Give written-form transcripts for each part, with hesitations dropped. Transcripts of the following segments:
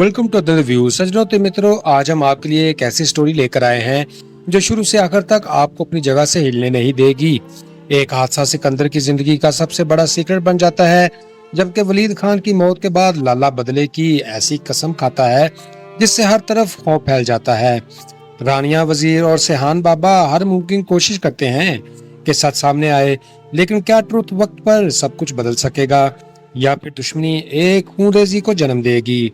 Welcome to the review. सज्जनों तो मित्रों, आज हम आपके लिए एक ऐसी स्टोरी लेकर आए हैं जो शुरू से आखिर तक आपको अपनी जगह से हिलने नहीं देगी। एक हादसा सिकंदर की जिंदगी का सबसे बड़ा सीक्रेट बन जाता है, जबकि वलीद खान की मौत के बाद लाला बदले की ऐसी कसम खाता है जिससे हर तरफ खौफ फैल जाता है। रानिया, वजीर और सेहान बाबा हर मुमकिन कोशिश करते हैं कि सच सामने आए, लेकिन क्या ट्रुथ वक्त पर सब कुछ बदल सकेगा या फिर दुश्मनी एक खूनरेजी को जन्म देगी?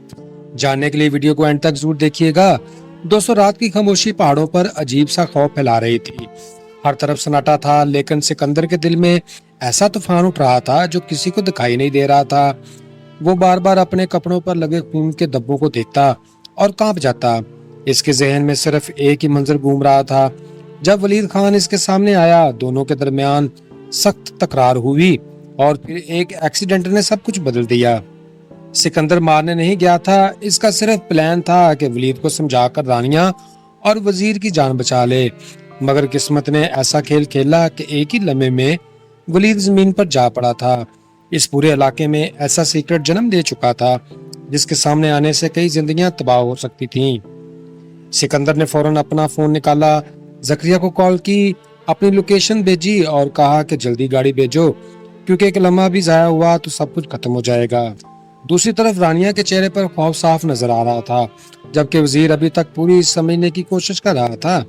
जानने के लिए वीडियो को एंड तक जरूर देखिएगा। दोस्तों, रात की खामोशी पहाड़ों पर अजीब सा खौफ फैला रही थी। हर तरफ सन्नाटा था, लेकिन सिकंदर के दिल में ऐसा तूफान उठ रहा था जो किसी को दिखाई नहीं दे रहा था। वो बार बार अपने कपड़ों पर लगे खून के धब्बों को देखता और कांप जाता। इसके जहन में सिर्फ एक ही मंजर घूम रहा था। जब वलीद खान इसके सामने आया, दोनों के दरमियान सख्त तकरार हुई और फिर एक एक्सीडेंट ने सब कुछ बदल दिया। सिकंदर मारने नहीं गया था, इसका सिर्फ प्लान था कि वलीद को समझाकर रानिया और वजीर की जान बचा ले। मगर किस्मत ने ऐसा खेल खेला कि एक ही लम्हे में वलीद जमीन पर जा पड़ा था। इस पूरे इलाके में ऐसा सीक्रेट जन्म दे चुका था जिसके सामने आने से कई जिंदगियां तबाह हो सकती थीं। सिकंदर ने फौरन अपना फोन निकाला, जकरिया को कॉल की, अपनी लोकेशन भेजी और कहा कि जल्दी गाड़ी भेजो, क्योंकि एक लम्हा भी जाया हुआ तो सब कुछ खत्म हो जाएगा। दूसरी तरफ रानिया के चेहरे पर खौफ साफ नजर आ रहा था, जबकि वजीर अभी तक पूरी समझने की कोशिश कर रहा था।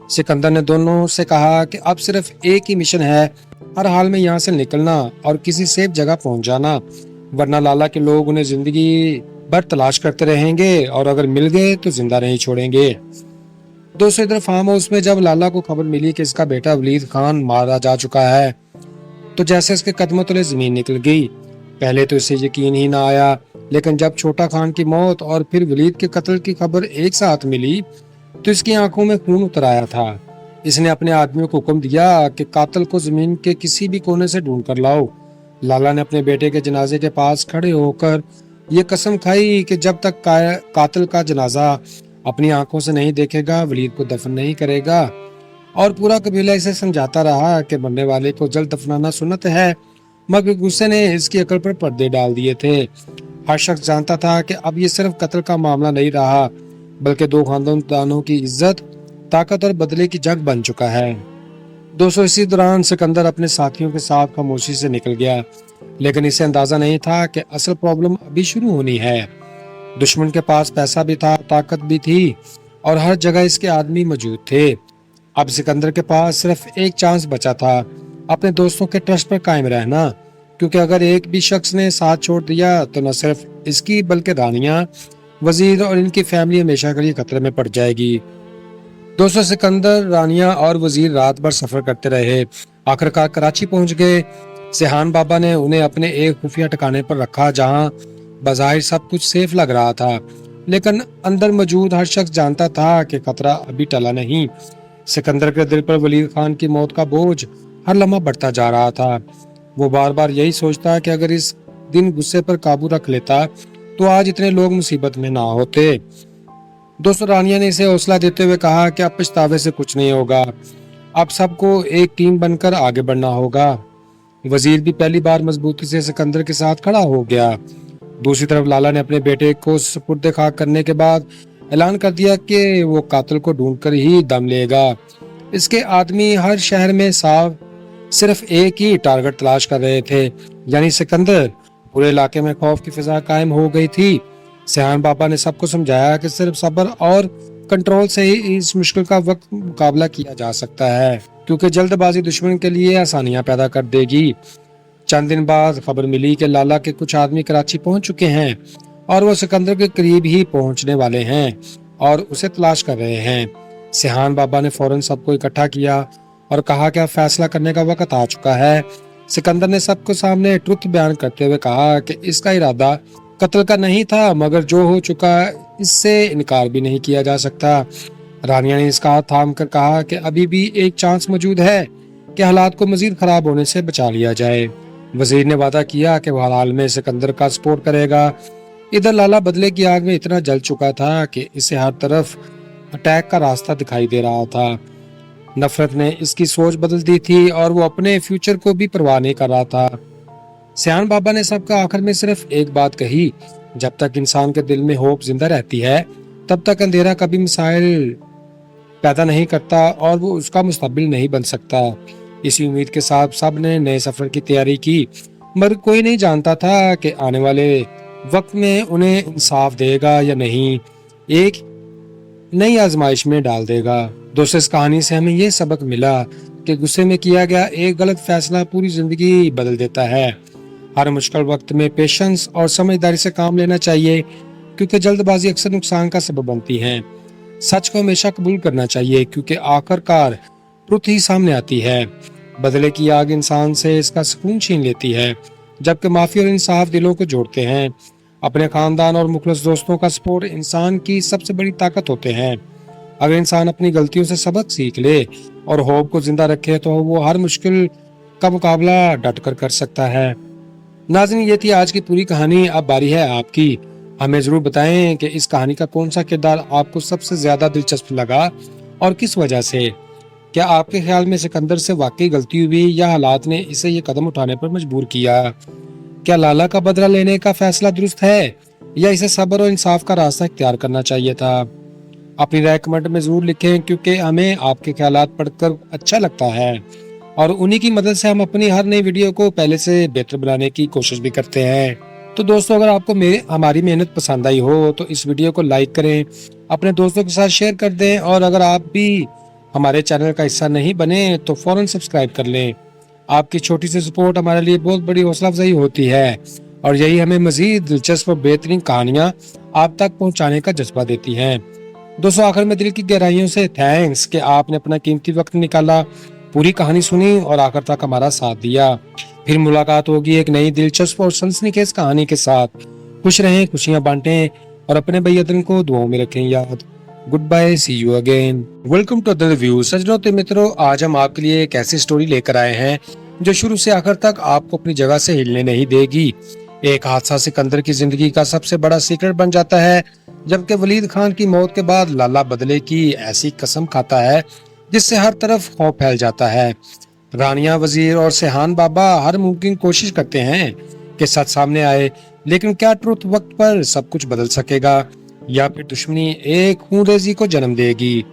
सिकंदर ने दोनों से कहा कि अब सिर्फ एक ही मिशन है, हर हाल में यहाँ से निकलना और किसी सेफ जगह पहुंच जाना, वरना लाला के लोग उन्हें जिंदगी भर तलाश करते रहेंगे और अगर मिल गए तो जिंदा नहीं छोड़ेंगे। दूसरी तरफ फार्म हाउस में जब लाला को खबर मिली कि इसका बेटा वलीद खान मारा जा चुका है, तो जैसे इसके कदमों तले जमीन निकल गई। पहले तो इसे यकीन ही ना आया, लेकिन जब छोटा खान की मौत और फिर वलीद के कत्ल की खबर एक साथ मिली तो इसकी आंखों में खून उतर आया था। इसने अपने आदमियों को हुक्म दिया कि कातिल को जमीन के किसी भी कोने से ढूंढ कर लाओ। लाला ने अपने बेटे के जनाजे के पास खड़े होकर ये कसम खाई कि जब तक कातिल का जनाजा अपनी आंखों से नहीं देखेगा, वलीद को दफन नहीं करेगा। और पूरा कबीला इसे समझाता रहा कि मरने वाले को जल्द दफनाना सुन्नत है, मगर गुस्से ने इसकी अकल पर पर्दे डाल दिए थे। हर शख्स जानता था कि अब ये सिर्फ कत्ल का मामला नहीं रहा, बल्कि दो खानदानों की इज्जत, ताकत और बदले की जंग बन चुका है। दोस्तों, इसी दौरान सिकंदर अपने साथियों के साथ खामोशी से निकल गया, लेकिन इसे अंदाजा नहीं था कि असल प्रॉब्लम अभी शुरू होनी है। दुश्मन के पास पैसा भी था, ताकत भी थी और हर जगह इसके आदमी मौजूद थे। अब सिकंदर के पास सिर्फ एक चांस बचा था, अपने दोस्तों के ट्रस्ट पर कायम रहना, क्योंकि अगर एक भी शख्स ने साथ छोड़ दिया तो न सिर्फ इसकी बल्कि रानिया, वजीर और इनकी फैमिली हमेशा के लिए खतरे में पड़ जाएगी। दोस्तों, सिकंदर, रानिया और वजीर रात भर सफर करते रहे। आखिरकार कराची पहुंच गए। सेहान बाबा ने उन्हें अपने एक खुफिया ठिकाने पर रखा, जहां बज़ाहिर सब कुछ सेफ लग रहा था, लेकिन अंदर मौजूद हर शख्स जानता था कि खतरा अभी टला नहीं। सिकंदर के दिल पर वलीद खान की मौत का बोझ हर लम्हा बढ़ता जा रहा था। वो बार बार यही सोचता कि अगर इस दिन गुस्से पर काबू रख लेता तो आज इतने लोग मुसीबत में ना होते। दोस्तों, रानिया ने इसे हौसला देते हुए कहा कि अब पछतावे से कुछ नहीं होगा, अब सबको एक टीम बनकर आगे बढ़ना होगा। वजीर भी पहली बार मजबूती से सिकंदर के साथ खड़ा हो गया। दूसरी तरफ लाला ने अपने बेटे को सुपुर्द खाक करने के बाद ऐलान कर दिया कि वो कातिल को ढूंढकर ही दम लेगा। इसके आदमी हर शहर में साफ सिर्फ एक ही टारगेट तलाश कर रहे थे, यानी सिकंदर। पूरे इलाके में खौफ की फिजा कायम हो गई थी। सेहान बाबा ने सबको समझाया कि सिर्फ सब्र और कंट्रोल से ही इस मुश्किल का वक्त मुकाबला किया जा सकता है, क्योंकि जल्दबाजी दुश्मन के लिए आसानियां पैदा कर देगी। चंद दिन बाद खबर मिली कि लाला के कुछ आदमी कराची पहुंच चुके हैं और वो सिकंदर के करीब ही पहुंचने वाले हैं और उसे तलाश कर रहे हैं। सेहान बाबा ने फौरन सबको इकट्ठा किया और कहा कि अब फैसला करने का वक्त आ चुका है। सिकंदर ने सबको सामने ट्रुथ बयान करते हुए कहा कि इसका इरादा कत्ल का नहीं था, मगर जो हो चुका इससे इनकार भी नहीं किया जा सकता। रानिया ने इसका हाथ थाम कर कहा कि अभी भी एक चांस मौजूद है कि हालात को मजीद खराब होने से बचा लिया जाए। वजीर ने वादा किया कि वह हाल में सिकंदर का सपोर्ट करेगा। इधर लाला बदले की आग में इतना जल चुका था कि इसे हर तरफ अटैक का रास्ता दिखाई दे रहा था। नफरत ने इसकी सोच बदल दी थी और वो अपने फ्यूचर को भी परवाह नहीं कर रहा था। सियान बाबा ने सबका आखिर में सिर्फ एक बात कही जब तक इंसान के दिल में होप जिंदा रहती है तब तक अंधेरा कभी मिसाइल पैदा नहीं करता और वो उसका मुस्तकबिल नहीं बन सकता। इसी उम्मीद के साथ सब ने नए सफर की तैयारी की, मगर कोई नहीं जानता था कि आने वाले वक्त में उन्हें इंसाफ देगा या नहीं, एक नई आजमाइश में डाल देगा। दोस्तों, इस कहानी से हमें ये सबक मिला कि गुस्से में किया गया एक गलत फैसला पूरी जिंदगी बदल देता है। हर मुश्किल वक्त में पेशेंस और समझदारी से काम लेना चाहिए, क्योंकि जल्दबाजी अक्सर नुकसान का सबब बनती है। सच को हमेशा कबूल करना चाहिए, क्योंकि आखिरकार ट्रुथ ही सामने आती है। बदले की आग इंसान से इसका सुकून छीन लेती है, जबकि माफी और इंसाफ दिलों को जोड़ते हैं। अपने खानदान और मुखलिस दोस्तों का सपोर्ट इंसान की सबसे बड़ी ताकत होते हैं। अगर इंसान अपनी गलतियों से सबक सीख ले और होप को जिंदा रखे तो वो हर मुश्किल का मुकाबला डटकर कर सकता है। नाज़रीन, ये थी आज की पूरी कहानी। अब बारी है आपकी। हमें जरूर बताएं कि इस कहानी का कौन सा किरदार आपको सबसे ज्यादा दिलचस्प लगा और किस वजह से। क्या आपके ख्याल में सिकंदर से वाकई गलती हुई या हालात ने इसे ये कदम उठाने पर मजबूर किया? क्या लाला का बदला लेने का फैसला दुरुस्त है या इसे सब्र और इंसाफ का रास्ता इख्तियार करना चाहिए था? अपनी राय कमेंट में जरूर लिखें, क्योंकि हमें आपके ख्यालात पढ़कर अच्छा लगता है और उन्हीं की मदद से हम अपनी हर नई वीडियो को पहले से बेहतर बनाने की कोशिश भी करते हैं। तो दोस्तों, अगर आपको हमारी मेहनत पसंद आई हो तो इस वीडियो को लाइक करें, अपने दोस्तों के साथ शेयर कर दें और अगर आप भी हमारे चैनल का हिस्सा नहीं बने तो फौरन सब्सक्राइब कर लें। आपकी छोटी सी सपोर्ट हमारे लिए बहुत बड़ी हौसला अफजाई होती है और यही हमें मजीद दिलचस्प और बेहतरीन कहानियां आप तक पहुंचाने का जज्बा देती हैं। दोस्तों, आखिर में दिल की गहराइयों से थैंक्स कि आपने अपना कीमती वक्त निकाला, पूरी कहानी सुनी और आखिर तक हमारा साथ दिया। फिर मुलाकात होगी एक नई दिलचस्प और सनसनीखेज कहानी के साथ। खुश रहें, खुशियां बांटें और अपने भाई को दुआओं में रखें याद। Good bye, see you again. Welcome to the review. सज्जनों तो मित्रों, आज हम आपके लिए एक ऐसी स्टोरी लेकर आए हैं जो शुरू से आखिर तक आपको अपनी जगह से हिलने नहीं देगी। एक हादसा सिकंदर की जिंदगी का सबसे बड़ा सीक्रेट बन जाता है, जबकि वलीद खान की मौत के बाद लाला बदले की ऐसी कसम खाता है जिससे हर तरफ खौफ फैल जाता है। रानिया, वजीर और सेहान बाबा हर मुमकिन कोशिश करते हैं कि सच सामने आए, लेकिन क्या ट्रुथ वक्त पर सब कुछ बदल सकेगा या फिर दुश्मनी एक खूनरेजी को जन्म देगी?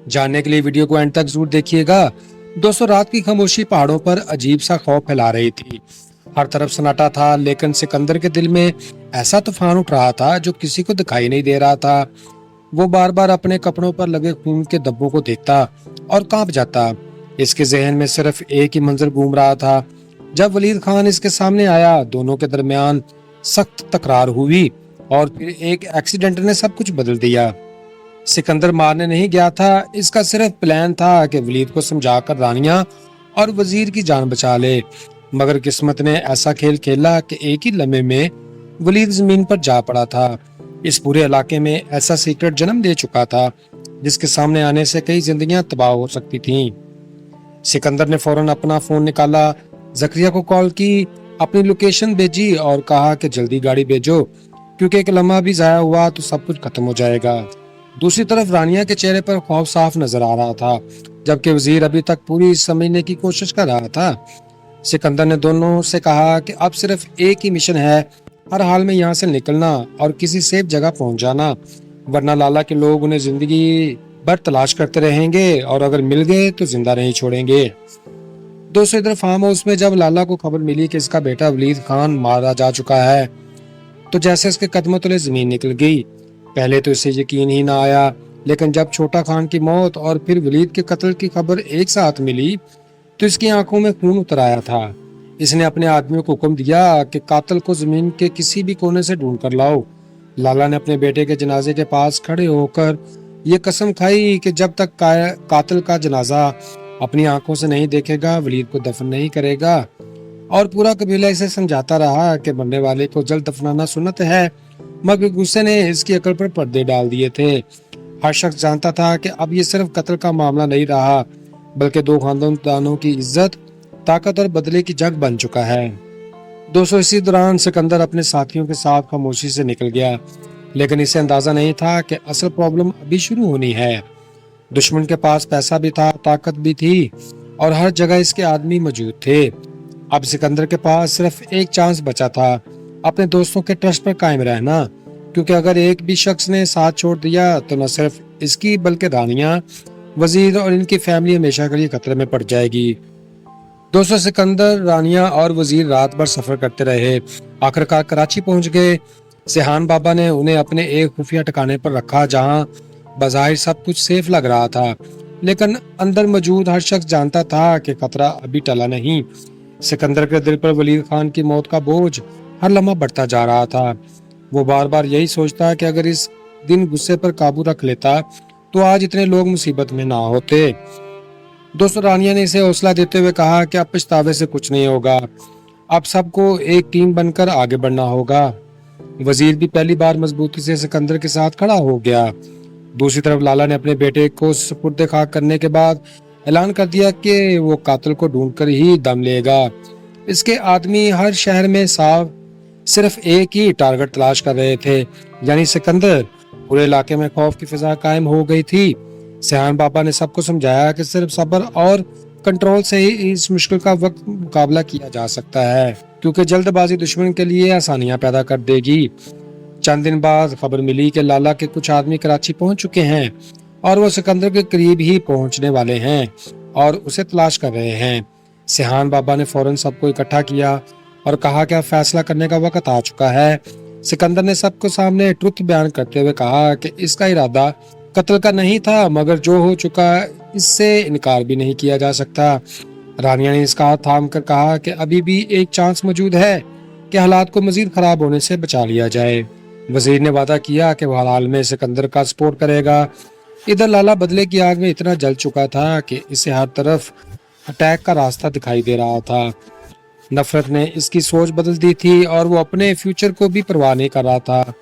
जानने के लिए वीडियो को एंड तक जरूर देखिएगा। दोस्तों, रात की खामोशी पहाड़ों पर अजीब सा खौफ फैला रही थी। हर तरफ सन्नाटा था, लेकिन सिकंदर के दिल में ऐसा तूफान उठ रहा था जो किसी को दिखाई नहीं दे रहा था। वो बार बार अपने कपड़ों पर लगे खून के धब्बों को देखता और कांप जाता। इसके जहन में सिर्फ एक ही मंजर घूम रहा था। जब वलीद खान इसके सामने आया, दोनों के दरमियान सख्त तकरार हुई और फिर एक एक्सीडेंट ने सब कुछ बदल दिया। सिकंदर मारने नहीं गया था, इसका सिर्फ प्लान था कि वलीद को समझाकर रानिया और वजीर की जान बचा ले। मगर किस्मत ने ऐसा खेल खेला कि एक ही लम्हे में वलीद जमीन पर जा पड़ा था। इस पूरे इलाके में ऐसा सीक्रेट जन्म दे चुका था जिसके सामने आने से कई जिंदगियां तबाह हो सकती थीं। सिकंदर ने फौरन अपना फोन निकाला, जकरिया को कॉल की, अपनी लोकेशन भेजी और कहा कि जल्दी गाड़ी भेजो, क्योंकि एक लम्हा भी जाया हुआ तो सब कुछ खत्म हो जाएगा। दूसरी तरफ रानिया के चेहरे पर खौफ साफ नजर आ रहा था, जबकि वजीर अभी तक पूरी समझने की कोशिश कर रहा था। सिकंदर ने दोनों से कहा कि अब सिर्फ एक ही मिशन है, हर हाल में यहाँ से निकलना और किसी सेफ जगह पहुंच जाना, वरना लाला के लोग उन्हें जिंदगी भर तलाश करते रहेंगे और अगर मिल गए तो जिंदा नहीं छोड़ेंगे। दोस्तों, इधर फार्म हाउस में जब लाला को खबर मिली कि इसका बेटा वलीद खान मारा जा चुका है तो जैसे इसके कदमों तले जमीन निकल गई। पहले तो इसे यकीन ही ना आया, लेकिन जब छोटा खान की मौत और फिर वलीद के कत्ल की खबर एक साथ मिली तो इसकी आंखों में खून उतर आया था। इसने अपने आदमियों को हुक्म दिया कि कातिल को जमीन के किसी भी कोने से ढूंढ कर लाओ। लाला ने अपने बेटे के जनाजे के पास खड़े होकर ये कसम खाई कि जब तक कातिल का जनाजा अपनी आंखों से नहीं देखेगा वलीद को दफन नहीं करेगा। और पूरा कबीला इसे समझाता रहा कि मरने वाले को जल्द दफनाना सुन्नत है, मगर गुस्से ने इसकी अकल पर पर्दे डाल दिए थे। हर शख्स जानता था कि अब ये सिर्फ कत्ल का मामला नहीं रहा, बल्कि दो खानदानों की इज्जत, ताकत और बदले की जंग बन चुका है। दोस्तों, इसी दौरान सिकंदर अपने साथियों के साथ खामोशी से निकल गया, लेकिन इसे अंदाजा नहीं था कि असल प्रॉब्लम अभी शुरू होनी है। दुश्मन के पास पैसा भी था, ताकत भी थी और हर जगह इसके आदमी मौजूद थे। अब सिकंदर के पास सिर्फ एक चांस बचा था, अपने दोस्तों के ट्रस्ट पर कायम रहना। क्योंकि अगर एक भी शख्स ने साथ छोड़ दिया तो न सिर्फ इसकी बल्कि रानियां, वजीर और इनकी फैमिली हमेशा के लिए खतरे में पड़ जाएगी। दोस्तों, सिकंदर, रानियां और वजीर रात भर सफर करते रहे। आखिरकार कराची पहुंच गए। सिहान बाबा ने उन्हें अपने एक खुफिया ठिकाने पर रखा जहां बज़ाहिर सब कुछ सेफ लग रहा था, लेकिन अंदर मौजूद हर शख्स जानता था कि खतरा अभी टला नहीं। सिकंदर के दिल पर वलीद खान की मौत का बोझ हर लम्हा बढ़ता जा रहा था। वो बार बार यही सोचता कि अगर इस दिन गुस्से पर काबू रख लेता तो आज इतने लोग मुसीबत में ना होते। दोस्तों, रानिया ने इसे हौसला देते हुए कहा कि अब पछतावे से कुछ नहीं होगा, अब सबको एक टीम बनकर आगे बढ़ना होगा। वजीर भी पहली बार मजबूती से सिकंदर के साथ खड़ा हो गया। दूसरी तरफ लाला ने अपने बेटे को सुपुर्द खाक करने के बाद ऐलान कर दिया कि वो कातिल को ढूंढकर ही दम लेगा। इसके आदमी हर शहर में साफ सिर्फ एक ही टारगेट तलाश कर रहे थे, यानी सिकंदर। पूरे इलाके में खौफ की फिजा कायम हो गई थी। सिहान बाबा ने सबको समझाया कि सिर्फ सब्र और कंट्रोल से ही इस मुश्किल का वक्त मुकाबला किया जा सकता है, क्योंकि जल्दबाजी दुश्मन के लिए आसानियां पैदा कर देगी। चंद दिन बाद खबर मिली कि लाला के कुछ आदमी कराची पहुंच चुके हैं और वो सिकंदर के करीब ही पहुंचने वाले हैं और उसे तलाश कर रहे हैं। सिहान बाबा ने फौरन सबको इकट्ठा किया और कहा कि अब फैसला करने का वक्त आ चुका है। सिकंदर ने सबको सामने ट्रुथ बयान करते हुए कहा कि इसका इरादा कत्ल का नहीं था, मगर जो हो चुका इससे इनकार भी नहीं किया जा सकता। रानिया ने इसका हाथ थाम कर कहा कि अभी भी एक चांस मौजूद है कि हालात को मजीद खराब होने से बचा लिया जाए। वजीर ने वादा किया कि वह हाल में सिकंदर का सपोर्ट करेगा। इधर लाला बदले की आग में इतना जल चुका था कि इसे हर तरफ अटैक का रास्ता दिखाई दे रहा था। नफरत ने इसकी सोच बदल दी थी और वो अपने फ्यूचर को भी परवाह नहीं कर रहा था।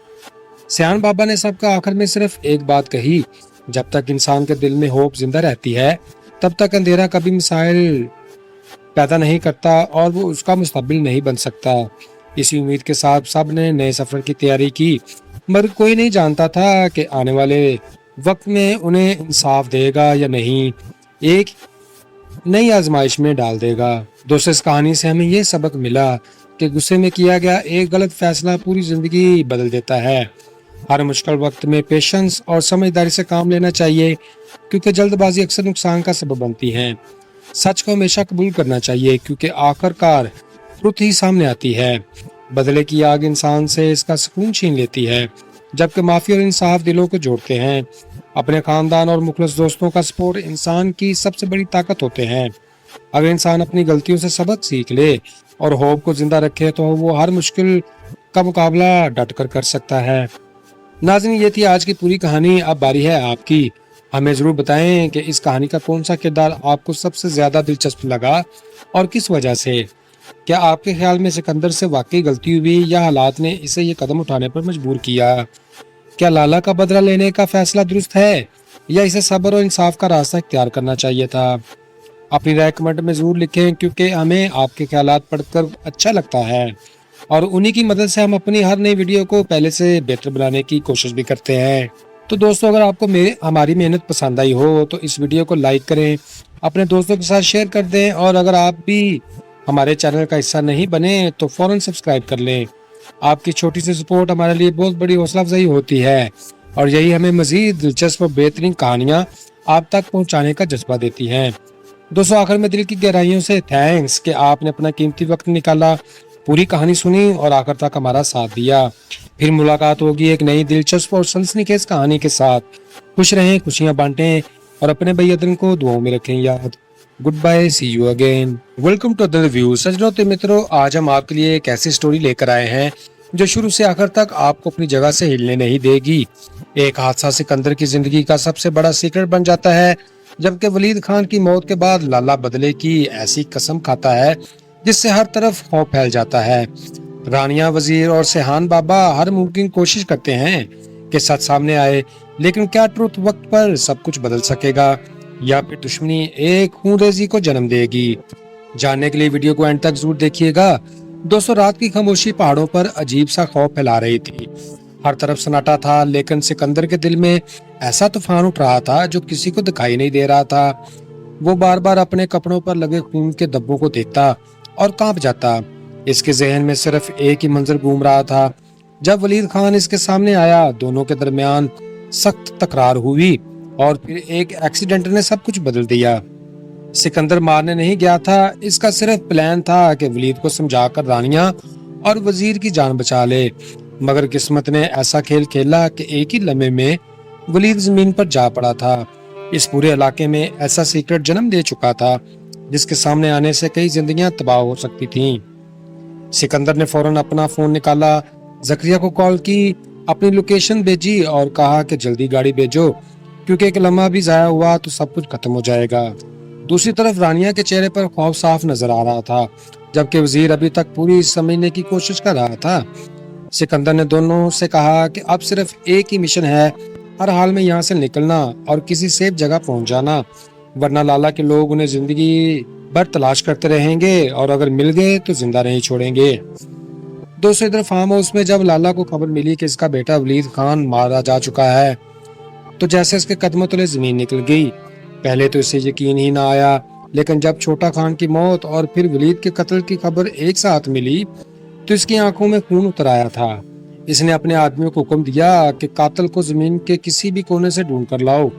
सियान बाबा ने सबका आखिर में सिर्फ एक बात कही, जब तक इंसान के दिल में होप जिंदा रहती है तब तक अंधेरा कभी मिसाइल पैदा नहीं करता और वो उसका मुस्तकबिल नहीं बन सकता। इसी उम्मीद के साथ सब ने नए सफर की तैयारी की, मगर कोई नहीं जानता था कि आने वाले वक्त में उन्हें इंसाफ देगा या नहीं, एक नई आजमाइश में डाल देगा। दोस्तों, इस कहानी से हमें ये सबक मिला कि गुस्से में किया गया एक गलत फैसला पूरी जिंदगी बदल देता है। हर मुश्किल वक्त में पेशेंस और समझदारी से काम लेना चाहिए, क्योंकि जल्दबाजी अक्सर नुकसान का सबब बनती है। सच को हमेशा कबूल करना चाहिए, क्योंकि आखिरकार ट्रुथ ही सामने आती है। बदले की आग इंसान से इसका सुकून छीन लेती है, जबकि माफी और इंसाफ दिलों को जोड़ते हैं। अपने खानदान और मुखलिस दोस्तों का सपोर्ट इंसान की सबसे बड़ी ताकत होते हैं। अगर इंसान अपनी गलतियों से सबक सीख ले और होप को जिंदा रखे तो वो हर मुश्किल का मुकाबला डटकर कर सकता है। नाज़रीन, ये थी आज की पूरी कहानी। अब बारी है आपकी। हमें जरूर बताएं कि इस कहानी का कौन सा किरदार आपको सबसे ज्यादा दिलचस्प लगा और किस वजह से। क्या आपके ख्याल में सिकंदर से वाकई गलती हुई या हालात ने इसे ये कदम उठाने पर मजबूर किया? क्या लाला का बदला लेने का फैसला दुरुस्त है या इसे सब्र और इंसाफ का रास्ता इख्तियार करना चाहिए था? अपनी राय कमेंट में जरूर लिखें, क्योंकि हमें आपके ख्यालात पढ़कर अच्छा लगता है और उन्हीं की मदद से हम अपनी हर नई वीडियो को पहले से बेहतर बनाने की कोशिश भी करते हैं। तो दोस्तों, अगर आपको हमारी मेहनत पसंद आई हो तो इस वीडियो को लाइक करें, अपने दोस्तों के साथ शेयर कर दें और अगर आप भी हमारे चैनल का हिस्सा नहीं बने तो फौरन सब्सक्राइब कर लें। आपकी छोटी सी सपोर्ट हमारे लिए बहुत बड़ी हौसला अफजाई होती है और यही हमें मजीद दिलचस्प और बेहतरीन कहानियाँ आप तक पहुँचाने का जज्बा देती हैं। दोस्तों, आखिर में दिल की गहराइयों से थैंक्स कि आपने अपना कीमती वक्त निकाला, पूरी कहानी सुनी और आखिर तक हमारा साथ दिया। फिर मुलाकात होगी एक नई दिलचस्प और सनसनीखेज कहानी के साथ। खुश रहें, खुशियां बांटें और अपने भाई को दुआओं में रखें याद। Good bye, see you again. Welcome to the review. सज्जनों तो मित्रों, आज हम आपके लिए एक ऐसी स्टोरी लेकर आए हैं जो शुरू से आखिर तक आपको अपनी जगह से हिलने नहीं देगी। एक हादसा सिकंदर की जिंदगी का सबसे बड़ा सीक्रेट बन जाता है, जबकि वलीद खान की मौत के बाद लाला बदले की ऐसी कसम खाता है जिससे हर तरफ खौफ फैल जाता है। रानिया, वजीर और सिहान बाबा हर मुमकिन कोशिश करते हैं कि सच सामने आए, लेकिन क्या ट्रुथ वक्त पर सब कुछ बदल सकेगा या फिर दुश्मनी एक खूनरेजी को जन्म देगी? जानने के लिए वीडियो को एंड तक जरूर देखिएगा। दोस्तों, रात की खामोशी पहाड़ों पर अजीब सा खौफ फैला रही थी। हर तरफ सन्नाटा था, लेकिन सिकंदर के दिल में ऐसा तूफान उठ रहा था जो किसी को दिखाई नहीं दे रहा था। वो बार बार अपने कपड़ों पर लगे खून के धब्बों को देखता और कांप जाता। इसके जहन में सिर्फ एक ही मंजर घूम रहा था, जब वलीद खान इसके सामने आया, दोनों के दरमियान सख्त तकरार हुई और फिर एक एक्सीडेंट ने सब कुछ बदल दिया। सिकंदर मारने नहीं गया था, इसका सिर्फ प्लान था कि वलीद को समझाकर रानिया और वजीर की जान बचा ले। मगर किस्मत ने ऐसा खेल खेला कि एक ही लम्हे में वलीद जमीन पर जा पड़ा था। इस पूरे इलाके में ऐसा सीक्रेट जन्म दे चुका था जिसके सामने आने से कई जिंदगियां तबाह हो सकती थीं। सिकंदर ने फौरन अपना फोन निकाला, जकरिया को कॉल की, अपनी लोकेशन भेजी और कहा कि जल्दी गाड़ी भेजो क्योंकि एक लम्हा भी जाया हुआ तो सब कुछ खत्म हो जाएगा। दूसरी तरफ रानिया के चेहरे पर खौफ साफ नजर आ रहा था, जबकि वजीर अभी तक पूरी समझने की कोशिश कर रहा था। सिकंदर ने दोनों से कहा कि अब सिर्फ एक ही मिशन है, हर हाल में यहाँ से निकलना और किसी सेफ जगह पहुंच जाना, वरना लाला के लोग उन्हें जिंदगी भर तलाश करते रहेंगे और अगर मिल गए तो जिंदा नहीं छोड़ेंगे। दूसरी तरफ फार्म हाउस में जब लाला को खबर मिली कि इसका बेटा वलीद खान मारा जा चुका है, तो जैसे इसके कदमों तले जमीन निकल गई। पहले तो इसे यकीन ही ना आया, लेकिन जब छोटा खान की मौत और फिर वलीद के कत्ल की खबर एक साथ मिली तो इसकी आंखों में खून उतर आया था। इसने अपने आदमियों को हुक्म दिया कि कातिल को जमीन के किसी भी कोने से ढूंढ कर लाओ।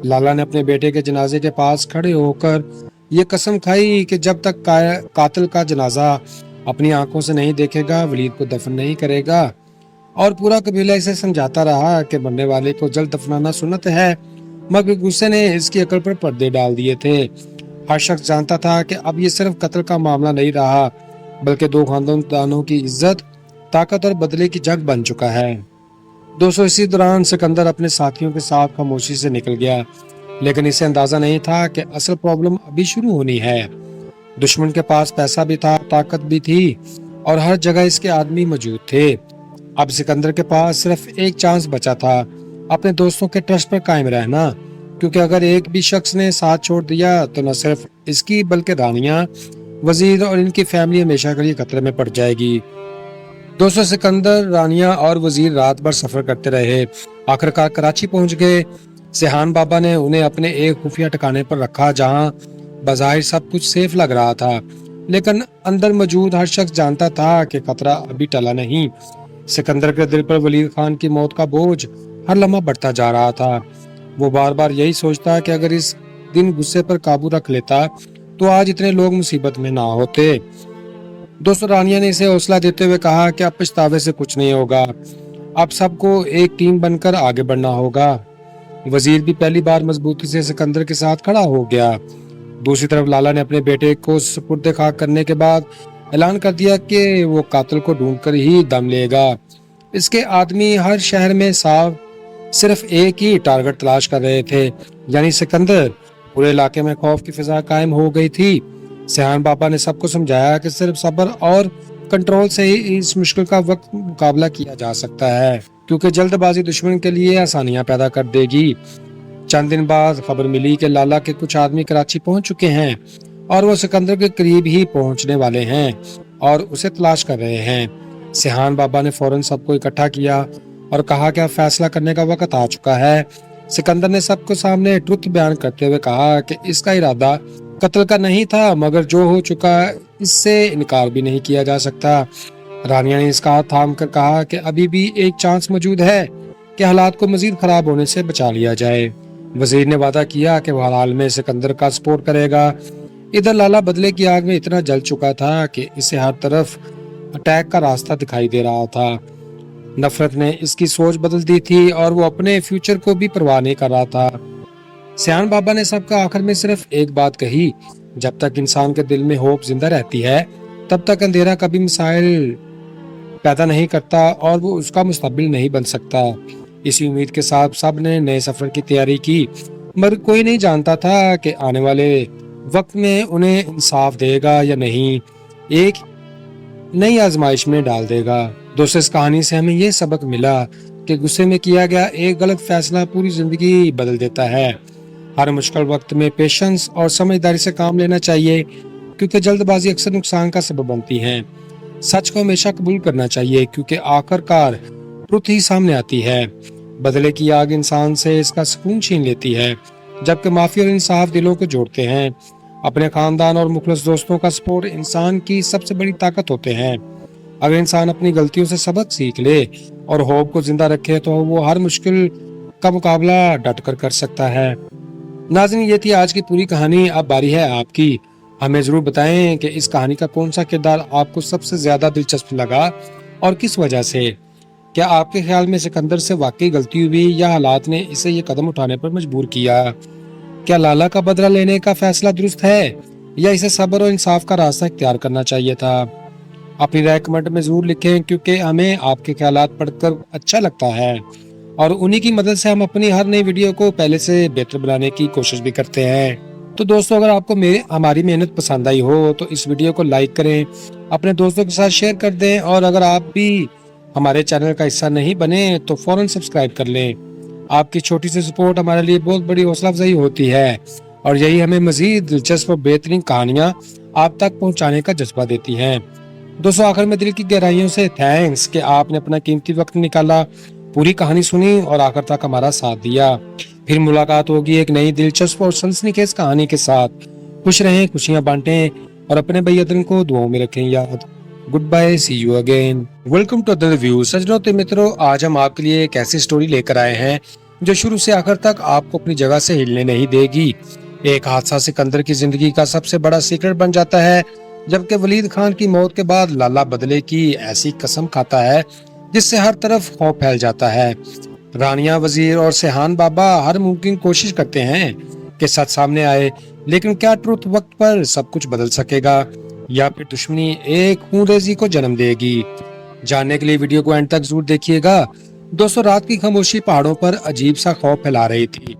लाला ने अपने बेटे के जनाजे के पास खड़े होकर ये कसम खाई कि जब तक कातिल का जनाजा अपनी आंखों से नहीं देखेगा, वलीद को दफन नहीं करेगा। और पूरा कबीला इसे समझाता रहा कि मरने वाले को जल्द दफनाना सुन्नत है, मगर गुस्से ने इसकी अकल पर पर्दे डाल दिए थे। हर शख्स जानता था कि अब ये सिर्फ कत्ल का मामला नहीं रहा, बल्कि दो खानदानों की इज्जत, ताकत और बदले की जंग बन चुका है। दोस्तों, इसी दौरान सिकंदर अपने साथियों के साथ खामोशी से निकल गया, लेकिन इसे अंदाजा नहीं था कि असल प्रॉब्लम अभी शुरू होनी है। दुश्मन के पास पैसा भी था, ताकत भी थी और हर जगह इसके आदमी मौजूद थे। अब सिकंदर के पास सिर्फ एक चांस बचा था, अपने दोस्तों के ट्रस्ट पर कायम रहना, क्योंकि अगर एक भी शख्स ने साथ छोड़ दिया तो न सिर्फ इसकी बल्कि रानिया, वजीर और इनकी फैमिली हमेशा के लिए खतरे में पड़ जाएगी। दोस्तों, सिकंदर, रानिया और वजीर रात भर सफर करते रहे। आखिरकार कराची पहुंच गए। सिहान बाबा ने उन्हें अपने एक खुफिया ठिकाने पर रखा, जहां बज़ाहिर सब कुछ सेफ लग रहा था, लेकिन अंदर मौजूद हर शख्स जानता था कि खतरा अभी टला नहीं। सिकंदर के दिल पर वलीद खान की मौत का बोझ हर लम्हा बढ़ता जा रहा था। वो बार बार यही सोचता कि अगर इस दिन गुस्से पर काबू रख लेता तो आज इतने लोग मुसीबत में ना होते। दोस्तों, रानिया ने इसे हौसला देते हुए कहा कि अब पछतावे से कुछ नहीं होगा, अब सबको एक टीम बनकर आगे बढ़ना होगा। वजीर भी पहली बार मजबूती से सिकंदर के साथ खड़ा हो गया। दूसरी तरफ लाला ने अपने बेटे को सुपुर्द खाक करने के बाद ऐलान कर दिया कि वो कातिल को ढूंढकर ही दम लेगा। इसके आदमी हर शहर में सिर्फ एक ही टारगेट तलाश कर रहे थे, यानी सिकंदर। पूरे इलाके में खौफ की फिजा कायम हो गई थी। सिहान बाबा ने सबको समझाया कि सिर्फ सब्र और कंट्रोल से ही इस मुश्किल का वक्त मुकाबला किया जा सकता है, क्योंकि जल्दबाजी दुश्मन के लिए आसानियां पैदा कर देगी। चंद दिन बाद खबर मिली कि लाला के कुछ आदमी कराची पहुंच चुके हैं और वो सिकंदर के करीब ही पहुंचने वाले हैं और उसे तलाश कर रहे हैं। सिहान बाबा ने फौरन सबको इकट्ठा किया और कहा कि अब फैसला करने का वक्त आ चुका है। सिकंदर ने सबको सामने ट्रुथ बयान करते हुए कहा कि इसका इरादा कत्ल का नहीं था, मगर जो हो चुका इससे इनकार भी नहीं किया जा सकता। रानिया ने इसका हाथ थाम कर कहा कि अभी भी एक चांस मौजूद है कि हालात को मजीद खराब होने से बचा लिया जाए। वजीर ने वादा किया कि वह हाल में सिकंदर का सपोर्ट करेगा। इधर लाला बदले की आग में इतना जल चुका था कि इसे हर तरफ अटैक का रास्ता दिखाई दे रहा था। नफरत ने इसकी सोच बदल दी थी और वो अपने फ्यूचर को भी परवाह नहीं कर रहा था। सियान बाबा ने सबका आखिर में सिर्फ एक बात कही, जब तक इंसान के दिल में होप जिंदा रहती है तब तक अंधेरा कभी मिसाइल पैदा नहीं करता और वो उसका मुस्तकबिल नहीं बन सकता। इसी उम्मीद के साथ सब ने नए सफर की तैयारी की, मगर कोई नहीं जानता था कि आने वाले वक्त में उन्हें इंसाफ देगा या नहीं, एक नई आजमाइश में डाल देगा। दोस्तों, इस कहानी से हमें ये सबक मिला कि गुस्से में किया गया एक गलत फैसला पूरी जिंदगी बदल देता है। हर मुश्किल वक्त में पेशेंस और समझदारी से काम लेना चाहिए, क्योंकि जल्दबाजी अक्सर नुकसान का सबब बनती है। सच को हमेशा कबूल करना चाहिए, क्योंकि आखिरकार ट्रुथ ही सामने आती है। बदले की आग इंसान से इसका सुकून छीन लेती है, जबकि माफी और इंसाफ दिलों को जोड़ते हैं। अपने खानदान और मुखलिस दोस्तों का सपोर्ट इंसान की सबसे बड़ी ताकत होते हैं। अगर इंसान अपनी गलतियों से सबक सीख ले और होप को जिंदा रखे तो वो हर मुश्किल का मुकाबला डट कर सकता है। नाज़रीन, ये थी आज की पूरी कहानी। अब बारी है आपकी। हमें जरूर बताएं कि इस कहानी का कौन सा किरदार आपको सबसे ज्यादा दिलचस्प लगा और किस वजह से। क्या आपके ख्याल में सिकंदर से वाकई गलती हुई या हालात ने इसे ये कदम उठाने पर मजबूर किया? क्या लाला का बदला लेने का फैसला दुरुस्त है या इसे सब्र और इंसाफ का रास्ता इख्तियार करना चाहिए था? अपनी राय कमेंट में जरूर लिखें, क्योंकि हमें आपके ख्यालात पढ़कर अच्छा लगता है और उन्हीं की मदद से हम अपनी हर नई वीडियो को पहले से बेहतर बनाने की कोशिश भी करते हैं। तो दोस्तों, अगर आपको हमारी मेहनत पसंद आई हो तो इस वीडियो को लाइक करें, अपने दोस्तों के साथ शेयर कर दें और अगर आप भी हमारे चैनल का हिस्सा नहीं बने तो फौरन सब्सक्राइब कर लें। आपकी छोटी सी सपोर्ट हमारे लिए बहुत बड़ी हौसला अफजाई होती है और यही हमें मजीद दिलचस्प और बेहतरीन कहानियां आप तक पहुंचाने का जज्बा देती हैं। दोस्तों, आखिर में दिल की गहराइयों से थैंक्स कि आपने अपना कीमती वक्त निकाला, पूरी कहानी सुनी और आखिर तक हमारा साथ दिया। फिर मुलाकात होगी एक नई दिलचस्प और सनसनीखेज कहानी के साथ। खुश रहें, खुशियां बांटें और अपने भाई अदन को दुआओं में रखें याद। Good bye, see you again. Welcome to the review. सज्जनों तो मित्रों, आज हम आपके लिए एक ऐसी स्टोरी लेकर आए हैं जो शुरू से आखिर तक आपको अपनी जगह से हिलने नहीं देगी। एक हादसा सिकंदर की जिंदगी का सबसे बड़ा सीक्रेट बन जाता है, जबकि वलीद खान की मौत के बाद लाला बदले की ऐसी कसम खाता है जिससे हर तरफ खौफ फैल जाता है। रानिया, वजीर और सेहान बाबा हर मुमकिन कोशिश करते हैं कि सच सामने आए, लेकिन क्या ट्रुथ वक्त पर सब कुछ बदल सकेगा या फिर दुश्मनी एक खूनरेजी को जन्म देगी? जानने के लिए वीडियो को एंड तक जरूर देखिएगा। दोस्तों, रात की खामोशी पहाड़ों पर अजीब सा खौफ फैला रही थी।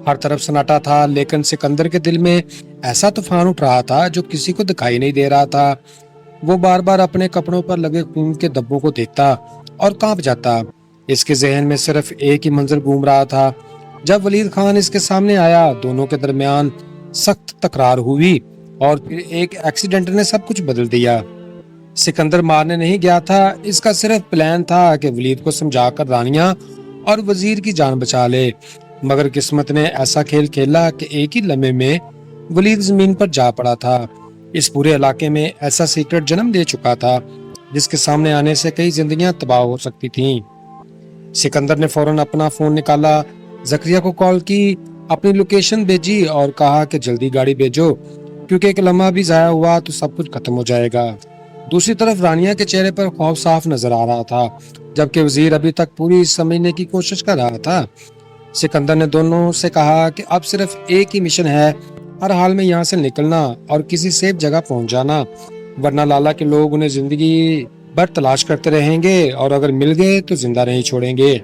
हर तरफ सन्नाटा था, लेकिन सिकंदर के दिल में ऐसा तूफान उठ रहा था जो किसी को दिखाई नहीं दे रहा था। वो बार बार अपने कपड़ों पर लगे खून के धब्बों को देखता और कांप जाता। इसके जहन में सिर्फ एक ही मंजर घूम रहा था। जब वलीद खान इसके सामने आया, दोनों के दरमियान सख्त तकरार हुई और फिर एक एक्सीडेंट ने सब कुछ बदल दिया। सिकंदर मारने नहीं गया था, इसका सिर्फ प्लान था कि वलीद को समझाकर रानिया और वजीर की जान बचा ले। मगर किस्मत ने ऐसा खेल खेला कि एक ही लम्हे में वलीद जमीन पर जा पड़ा था। इस पूरे इलाके में ऐसा सीक्रेट जन्म ले चुका था जिसके सामने आने से कई जिंदगियां तबाह हो सकती थीं। सिकंदर ने फौरन अपना फोन निकाला, जकरिया को कॉल की, अपनी लोकेशन भेजी और कहा कि जल्दी गाड़ी भेजो, क्योंकि एक लम्हा भी जाया हुआ तो सब कुछ खत्म हो जाएगा। दूसरी तरफ रानिया के चेहरे पर खौफ साफ नजर आ रहा था, जबकि वजीर अभी तक पूरी समझने की कोशिश कर रहा था। सिकंदर ने दोनों से कहा कि अब सिर्फ एक ही मिशन है, हर हाल में यहाँ से निकलना और किसी सेफ जगह पहुंच जाना, वरना लाला के लोग उन्हें जिंदगी भर तलाश करते रहेंगे और अगर मिल गए तो जिंदा नहीं छोड़ेंगे।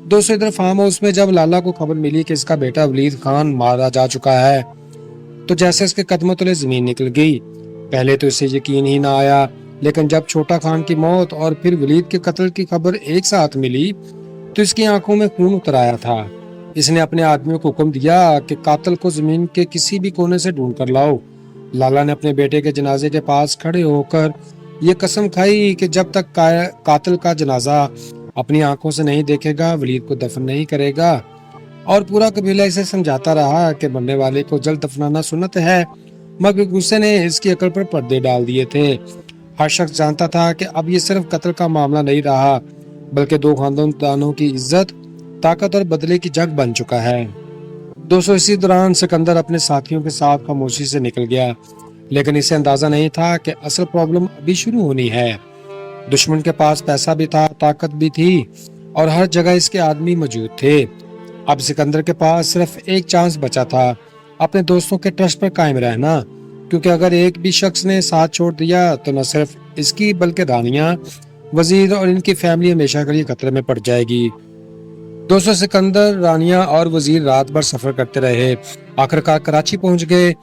दूसरी तरफ फार्म हाउस में जब लाला को खबर मिली कि इसका बेटा वलीद खान मारा जा चुका है, तो जैसे इसके कदमों तले जमीन निकल गई। पहले तो इसे यकीन ही ना आया, लेकिन जब छोटा खान की मौत और फिर वलीद के कत्ल की खबर एक साथ मिली तो इसकी आंखों में खून उतर आया था। इसने अपने आदमियों को हुक्म दिया कि कातिल को जमीन के किसी भी कोने से ढूंढ कर लाओ। लाला ने अपने बेटे के जनाजे के पास खड़े होकर ये कसम खाई कि जब तक कातिल का जनाजा अपनी आंखों से नहीं देखेगा, वलीद को दफन नहीं करेगा। और पूरा कबीला इसे समझाता रहा कि मरने वाले को जल्द दफनाना सुन्नत है, मगर गुस्से ने इसकी अकल पर पर्दे डाल दिए थे। हर शख्स जानता था कि अब ये सिर्फ कत्ल का मामला नहीं रहा, बल्कि दो खानदानों की इज्जत, ताकत और बदले की जंग बन चुका है। दोस्तों, इसी दौरान सिकंदर अपने साथियों के साथ खामोशी से निकल गया, लेकिन इसे अंदाजा नहीं था कि असल प्रॉब्लम अभी शुरू होनी है। दुश्मन के पास पैसा भी था, ताकत भी थी और हर जगह इसके आदमी मौजूद थे। अब सिकंदर के पास सिर्फ एक चांस बचा था, अपने दोस्तों के ट्रस्ट पर कायम रहना, क्योंकि अगर एक भी शख्स ने साथ छोड़ दिया तो न सिर्फ इसकी बल्कि रानिया, वजीर और इनकी फैमिली हमेशा के लिए खतरे में पड़ जाएगी। दोस्तों, सिकंदर, रानिया और वजीर रात भर सफर करते रहे। आखिरकार कराची पहुंच गए।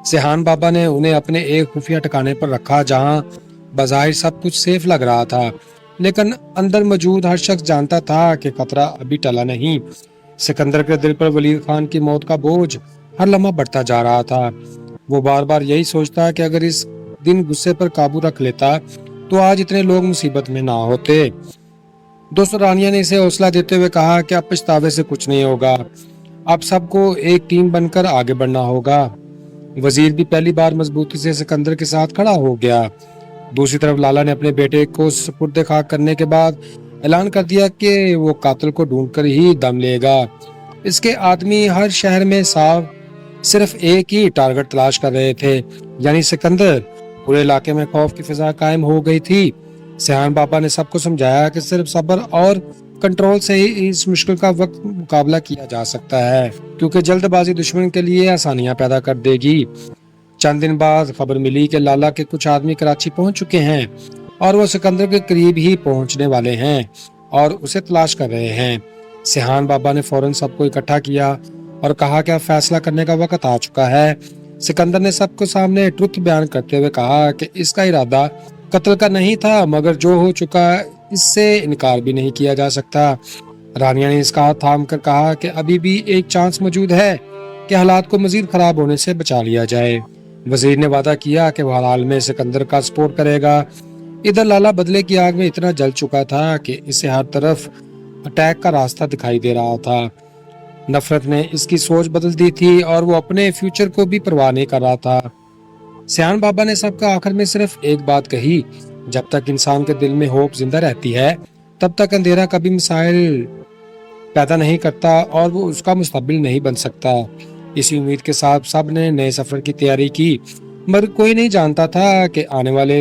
सेहान बाबा ने उन्हें अपने एक खुफिया ठिकाने पर रखा, जहां बज़ाहिर सब कुछ सेफ लग रहा था, लेकिन अंदर मौजूद हर शख्स जानता था कि खतरा अभी टला नहीं। सिकंदर के दिल पर वलीद खान की मौत का बोझ हर लम्हा बढ़ता जा रहा था। वो बार बार यही सोचता कि अगर इस दिन गुस्से पर काबू रख लेता तो आज इतने लोग मुसीबत में ना होते। दोस्तों, रानिया ने इसे हौसला देते हुए कहा कि अब पछतावे से कुछ नहीं होगा, अब सबको एक टीम बनकर आगे बढ़ना होगा। वजीर भी पहली बार मजबूती से सिकंदर के साथ खड़ा हो गया। दूसरी तरफ लाला ने अपने बेटे को सुपुर्द खाक करने के बाद ऐलान कर दिया कि वो कातिल को ढूंढकर ही दम लेगा। इसके आदमी हर शहर में साफ सिर्फ एक ही टारगेट तलाश कर रहे थे, यानी सिकंदर। पूरे इलाके में खौफ की फिजा कायम हो गई थी। सियान बाबा ने सबको समझाया कि सिर्फ सब्र और कंट्रोल से ही इस मुश्किल का वक्त मुकाबला किया जा सकता है, क्योंकि जल्दबाजी दुश्मन के लिए आसानियां पैदा कर देगी। चंद दिन बाद खबर मिली कि लाला के कुछ आदमी कराची पहुंच चुके हैं और वो सिकंदर के करीब ही पहुंचने वाले हैं और उसे तलाश कर रहे हैं। सिहान बाबा ने फौरन सबको इकट्ठा किया और कहा कि अब फैसला करने का वक्त आ चुका है। सिकंदर ने सबको सामने ट्रुथ बयान करते हुए कहा कि इसका इरादा कत्ल का नहीं था, मगर जो हो चुका इससे इनकार भी नहीं किया जा सकता। रानिया ने इसका हाथ थाम कर कहा कि अभी भी एक चांस मौजूद है कि हालात को मजीद खराब होने से बचा लिया जाए। वजीर ने वादा किया कि वह हाल में सिकंदर का सपोर्ट करेगा। इधर लाला बदले की आग में इतना जल चुका था कि इसे हर तरफ अटैक का रास्ता दिखाई दे रहा था। नफरत ने इसकी सोच बदल दी थी और वो अपने फ्यूचर को भी परवाह नहीं कर रहा था। सियान बाबा ने सबका आखिर में सिर्फ एक बात कही, जब तक इंसान के दिल में होप जिंदा रहती है तब तक अंधेरा कभी मिसाइल पैदा नहीं करता और वो उसका मुस्तकबिल नहीं बन सकता। इसी उम्मीद के साथ सब ने नए सफर की तैयारी की, मगर कोई नहीं जानता था कि आने वाले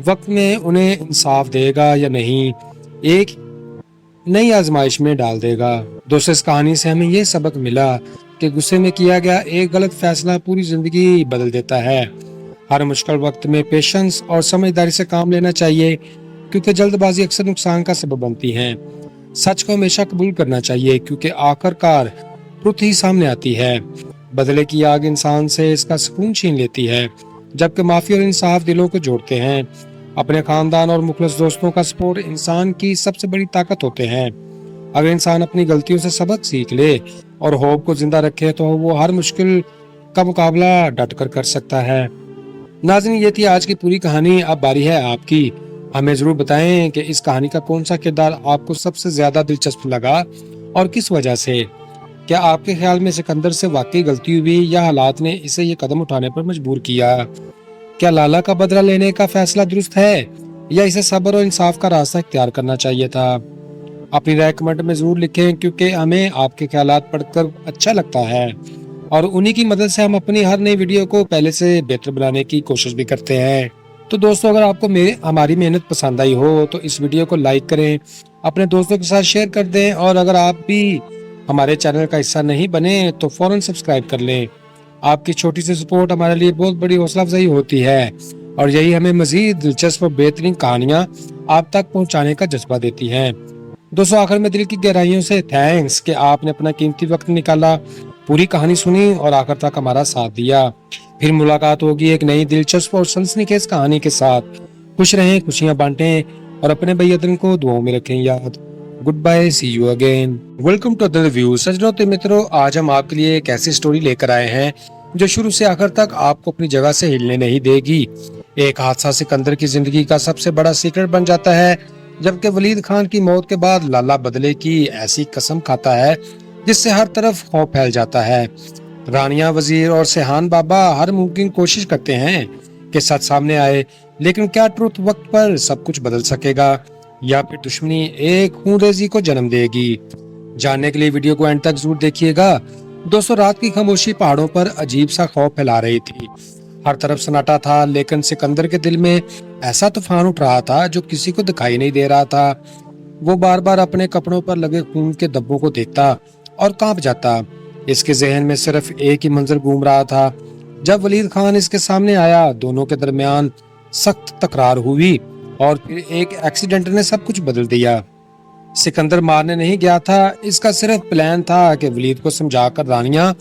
वक्त में उन्हें इंसाफ देगा या नहीं, एक नई आजमाइश में डाल देगा। दोस्तों, इस कहानी से हमें ये सबक मिला कि गुस्से में किया गया एक गलत फैसला पूरी जिंदगी बदल देता है। हर मुश्किल वक्त में पेशेंस और समझदारी से काम लेना चाहिए, क्योंकि जल्दबाजी अक्सर नुकसान का सबब बनती है। सच को हमेशा कबूल करना चाहिए, क्योंकि आखिरकार ट्रुथ ही सामने आती है। बदले की आग इंसान से इसका सुकून छीन लेती है, जबकि माफी और इंसाफ दिलों को जोड़ते हैं। अपने खानदान और मुखलिस दोस्तों का सपोर्ट इंसान की सबसे बड़ी ताकत होते हैं। अगर इंसान अपनी गलतियों से सबक सीख ले और होप को जिंदा रखे तो वो हर मुश्किल का मुकाबला डटकर कर सकता है। नाज़रीन, ये थी आज की पूरी कहानी। अब बारी है आपकी। हमें जरूर बताएं कि इस कहानी का कौन सा किरदार आपको सबसे ज्यादा दिलचस्प लगा और किस वजह से। क्या आपके ख्याल में सिकंदर से वाकई गलती हुई या हालात ने इसे ये कदम उठाने पर मजबूर किया? क्या लाला का बदला लेने का फैसला दुरुस्त है या इसे सब्र और इंसाफ का रास्ता इख्तियार करना चाहिए था? अपनी राय कमेंट में जरूर लिखें, क्योंकि हमें आपके ख्यालात पढ़कर अच्छा लगता है और उन्हीं की मदद से हम अपनी हर नई वीडियो को पहले से बेहतर बनाने की कोशिश भी करते हैं। तो दोस्तों, अगर आपको हमारी मेहनत पसंद आई हो तो इस वीडियो को लाइक करें, अपने दोस्तों के साथ शेयर कर दें और अगर आप भी हमारे चैनल का हिस्सा नहीं बने तो फौरन सब्सक्राइब कर लें। आपकी छोटी सी सपोर्ट हमारे लिए बहुत बड़ी हौसला अफजाई होती है और यही हमें मजीद दिलचस्प और बेहतरीन कहानियां आप तक पहुंचाने का जज्बा देती हैं। दोस्तों, आखिर में दिल की गहराइयों से थैंक्स कि आपने अपना कीमती वक्त निकाला, पूरी कहानी सुनी और आखिर तक हमारा साथ दिया। फिर मुलाकात होगी एक नई दिलचस्प और सनसनीखेज कहानी के साथ। खुश रहें, खुशियां बांटें और अपने भाई को दुआओं में रखें याद। Good bye, see you again. Welcome to the review. सज्जनों तो मित्रों, आज हम आपके लिए एक ऐसी स्टोरी लेकर आए हैं जो शुरू से आखिर तक आपको अपनी जगह से हिलने नहीं देगी। एक हादसा सिकंदर की जिंदगी का सबसे बड़ा सीक्रेट बन जाता है, जबकि वलीद खान की मौत के बाद लाला बदले की ऐसी कसम खाता है जिससे हर तरफ खौफ फैल जाता है। रानिया, वजीर और सिहान बाबा हर मुमकिन कोशिश करते हैं कि सच सामने आए, लेकिन क्या ट्रुथ वक्त पर सब कुछ बदल सकेगा या फिर दुश्मनी एक खूनरेजी को जन्म देगी? जानने के लिए वीडियो को एंड तक जरूर देखिएगा। दोस्तों, रात की खामोशी पहाड़ों पर अजीब सा खौफ फैला रही थी। हर तरफ सन्नाटा था, लेकिन सिकंदर के दिल में ऐसा तूफान उठ रहा था जो किसी को दिखाई नहीं दे रहा था। वो बार बार अपने कपड़ों पर लगे खून के धब्बों को देखता और कांप जाता। इसके जहन में सिर्फ एक ही मंजर घूम रहा था। जब वलीद खान इसके सामने आया, दोनों के दरमियान सख्त तकरार हुई और फिर एक एक्सीडेंट ने सब कुछ बदल दिया। सिकंदर मारने नहीं गया था, इसका सिर्फ प्लान था कि वलीद को समझाकर रानिया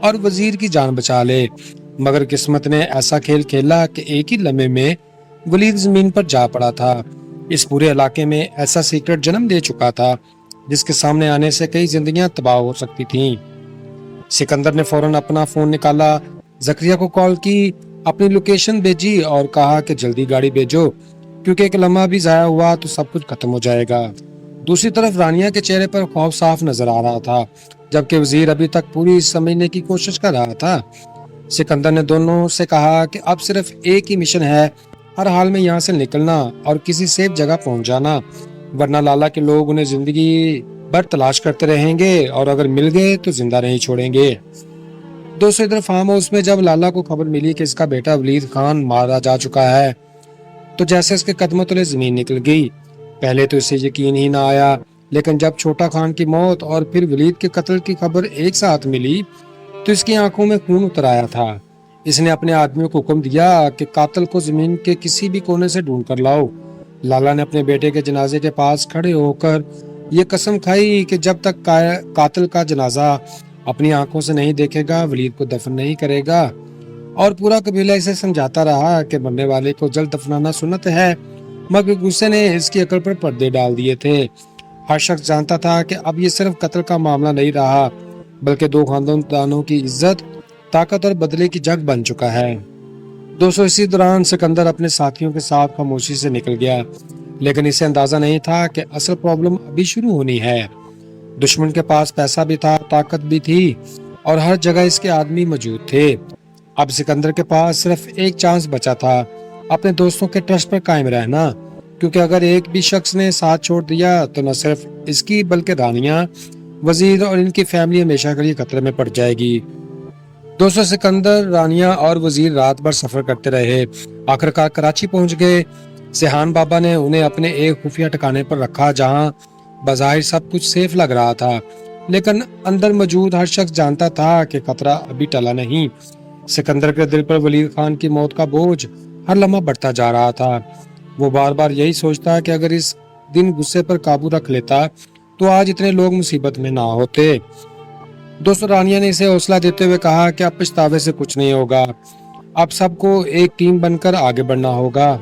और वजीर की जान बचा ले। मगर किस्मत ने ऐसा खेल खेला कि एक ही लम्हे में वलीद जमीन पर जा पड़ा था। इस पूरे इलाके में ऐसा सीक्रेट जन्म दे चुका था जिसके सामने आने से कई जिंदगियां तबाह हो सकती थीं। सिकंदर ने फौरन अपना फोन निकाला, जकरिया को कॉल की, अपनी लोकेशन भेजी और कहा कि जल्दी गाड़ी भेजो, क्योंकि एक लम्हा भी जाया हुआ तो सब कुछ खत्म हो जाएगा। दूसरी तरफ रानिया के चेहरे पर खौफ साफ नजर आ रहा था, जबकि वजीर अभी तक पूरी समझने की कोशिश कर रहा था। सिकंदर ने दोनों से कहा कि अब सिर्फ एक ही मिशन है, हर हाल में यहाँ से निकलना और किसी सेफ जगह पहुंच जाना। वरना लाला के लोग उन्हें जिंदगी भर तलाश करते रहेंगे और अगर मिल गए तो जिंदा नहीं छोड़ेंगे। दोस्तों इधर फार्म हाउस में जब लाला को खबर मिली कि इसका बेटा वलीद खान मारा जा चुका है तो जैसे इसके कदमों तले जमीन निकल गई। पहले तो इसे यकीन ही ना आया, लेकिन जब छोटा खान की मौत और फिर वलीद के कत्ल की खबर एक साथ मिली तो इसकी आंखों में खून उतर आया था। इसने अपने आदमियों को हुक्म दिया कि कातिल को जमीन के किसी भी कोने से ढूंढ कर लाओ। लाला ने अपने बेटे के जनाजे के पास खड़े होकर ये कसम खाई कि जब तक कातिल का जनाजा अपनी आंखों से नहीं देखेगा वलीद को दफन नहीं करेगा। और पूरा कबीला इसे समझाता रहा कि मरने वाले को जल्द दफनाना सुन्नत है, मगर गुस्से ने इसकी अकल पर पर्दे डाल दिए थे। हर शख्स जानता था कि अब ये सिर्फ कत्ल का मामला नहीं रहा, बल्कि दो खानदानों की इज्जत, ताकत और बदले की जंग बन चुका है। दोस्तों इसी दौरान सिकंदर अपने साथियों के साथ खामोशी से निकल गया, लेकिन इसे अंदाजा नहीं था कि असल प्रॉब्लम अभी शुरू होनी है। दुश्मन के पास पैसा भी था, ताकत भी थी और हर जगह इसके आदमी मौजूद थे। अब सिकंदर के पास सिर्फ एक चांस बचा था, अपने दोस्तों के ट्रस्ट पर कायम रहना, क्योंकि अगर एक भी शख्स ने साथ छोड़ दिया तो न सिर्फ इसकी बल्कि रानियां, वजीर और इनकी फैमिली हमेशा के लिए खतरे में पड़ जाएगी। दोस्तों सिकंदर, रानियां और वजीर रात भर सफर करते रहे। आखिरकार कराची पहुंच गए। सिहान बाबा ने उन्हें अपने एक खुफिया ठिकाने पर रखा जहां बज़ाहिर सब कुछ सेफ लग रहा था, लेकिन अंदर मौजूद हर शख्स जानता था कि खतरा अभी टला नहीं। सिकंदर के दिल पर वलीद खान की मौत का बोझ हर लम्हा बढ़ता जा रहा था। वो बार बार यही सोचता कि अगर इस दिन गुस्से पर काबू रख लेता तो आज इतने लोग मुसीबत में ना होते। दोस्तों रानिया ने इसे हौसला देते हुए कहा कि अब पछतावे से कुछ नहीं होगा, अब सबको एक टीम बनकर आगे बढ़ना होगा।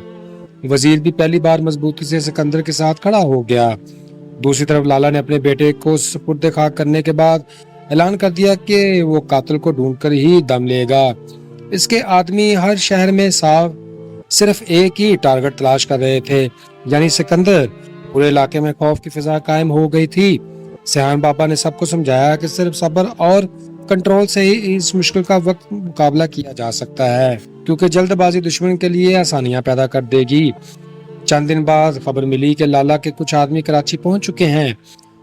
वजीर भी पहली बार मजबूती से सिकंदर के साथ खड़ा हो गया। दूसरी तरफ लाला ने अपने बेटे को सुपुर्द खाक करने के बाद ऐलान कर दिया कि वो कातिल को ढूंढकर ही दम लेगा। इसके आदमी हर शहर में सिर्फ एक ही टारगेट तलाश कर रहे थे, यानी सिकंदर। पूरे इलाके में खौफ की फिजा कायम हो गई थी। सिहान बाबा ने सबको समझाया कि सिर्फ सब्र और कंट्रोल से ही इस मुश्किल का वक्त मुकाबला किया जा सकता है, क्योंकि जल्दबाजी दुश्मन के लिए आसानियां पैदा कर देगी। चंद दिन बाद खबर मिली कि लाला के कुछ आदमी कराची पहुंच चुके हैं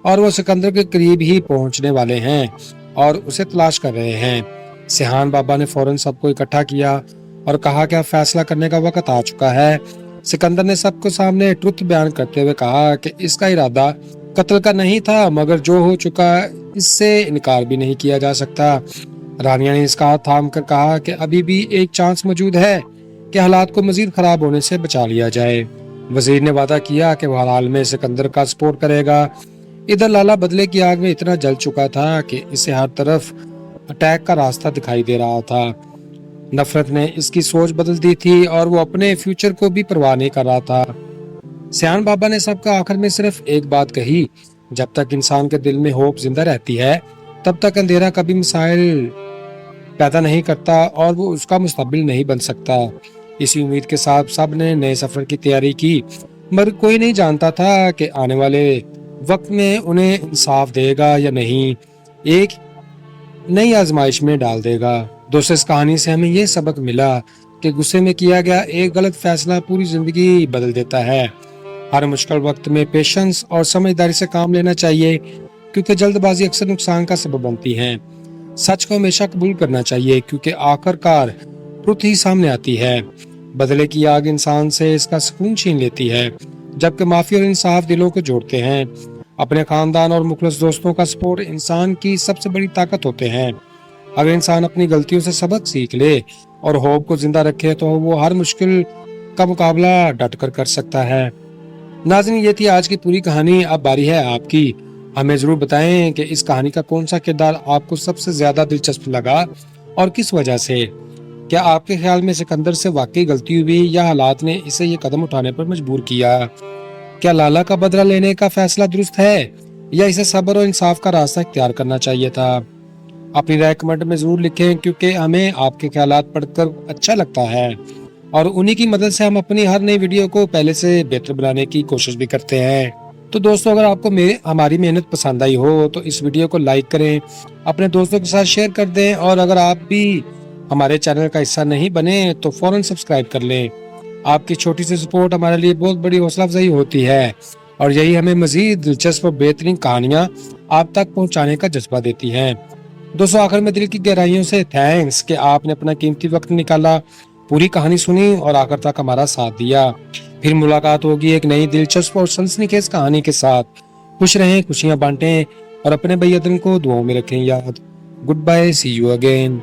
और वो सिकंदर के करीब ही पहुंचने वाले हैं और उसे तलाश कर रहे हैं। सिहान बाबा ने फौरन सबको इकट्ठा किया और कहा कि अब फैसला करने का वक्त आ चुका है। सिकंदर ने सबको सामने ट्रुथ बयान करते हुए कहा कि इसका इरादा कत्ल का नहीं था, मगर जो हो चुका इससे इनकार भी नहीं किया जा सकता। रानिया ने इसका हाथ थाम कर कहा कि अभी भी एक चांस मौजूद है कि हालात को मजीद खराब होने से बचा लिया जाए। वजीर ने वादा किया कि वह हाल में सिकंदर का सपोर्ट करेगा। इधर लाला बदले की आग में इतना जल चुका था कि इसे हर तरफ अटैक का रास्ता दिखाई दे रहा था। नफरत ने इसकी सोच बदल दी थी और वो अपने फ्यूचर को भी परवाह नहीं कर रहा था। सियान बाबा ने सबका आखिर में सिर्फ एक बात कही, जब तक इंसान के दिल में होप जिंदा रहती है तब तक अंधेरा कभी मिसाइल पैदा नहीं करता और वो उसका मुस्तकबिल नहीं बन सकता। इसी उम्मीद के साथ सब ने नए सफर की तैयारी की, मगर कोई नहीं जानता था कि आने वाले वक्त में उन्हें इंसाफ देगा या नहीं, एक नई आजमाइश में डाल देगा। दोस्तों इस कहानी से हमें ये सबक मिला कि गुस्से में किया गया एक गलत फैसला पूरी जिंदगी बदल देता है। हर मुश्किल वक्त में पेशेंस और समझदारी से काम लेना चाहिए, क्योंकि जल्दबाजी अक्सर नुकसान का सबब बनती है। सच को हमेशा कबूल करना चाहिए, क्योंकि आखिरकार ट्रुथ ही सामने आती है। बदले की आग इंसान से इसका सुकून छीन लेती है, जबकि माफी और इंसाफ दिलों को जोड़ते हैं। अपने खानदान और मुखलिस दोस्तों का सपोर्ट इंसान की सबसे बड़ी ताकत होते हैं। अगर इंसान अपनी गलतियों से सबक सीख ले और होप को जिंदा रखे तो वो हर मुश्किल का मुकाबला डटकर कर सकता है। नाज़रीन, ये थी आज की पूरी कहानी। अब बारी है आपकी। हमें जरूर बताएं कि इस कहानी का कौन सा किरदार आपको सबसे ज्यादा दिलचस्प लगा और किस वजह से। क्या आपके ख्याल में सिकंदर से वाकई गलती हुई या हालात ने इसे ये कदम उठाने पर मजबूर किया? क्या लाला का बदला लेने का फैसला दुरुस्त है या इसे सब्र और इंसाफ का रास्ता इख्तियार करना चाहिए था? अपनी राय कमेंट में जरूर लिखें, क्योंकि हमें आपके ख्यालात पढ़कर अच्छा लगता है और उन्हीं की मदद से हम अपनी हर नई वीडियो को पहले से बेहतर बनाने की कोशिश भी करते हैं। तो दोस्तों, अगर आपको हमारी मेहनत पसंद आई हो तो इस वीडियो को लाइक करें, अपने दोस्तों के साथ शेयर कर दें और अगर आप भी हमारे चैनल का हिस्सा नहीं बने तो फौरन सब्सक्राइब कर लें। आपकी छोटी सी सपोर्ट हमारे लिए बहुत बड़ी हौसला अफजाई होती है। اور یہی ہمیں مزید دلچسپ اور بہترین کہانیاں آپ تک پہنچانے کا جذبہ دیتی ہیں۔ دوستو آخر میں دل کی گہرائیوں سے تھینکس کہ آپ نے اپنا قیمتی وقت نکالا، پوری کہانی سنی اور آخر تک ہمارا ساتھ دیا۔ پھر ملاقات ہوگی ایک نئی دلچسپ اور سنسنیخیز کہانی کے ساتھ۔ خوش رہیں، خوشیاں بانٹیں اور اپنے بھائی عدن کو دعاؤں میں رکھیں یاد۔ Good bye, see you again.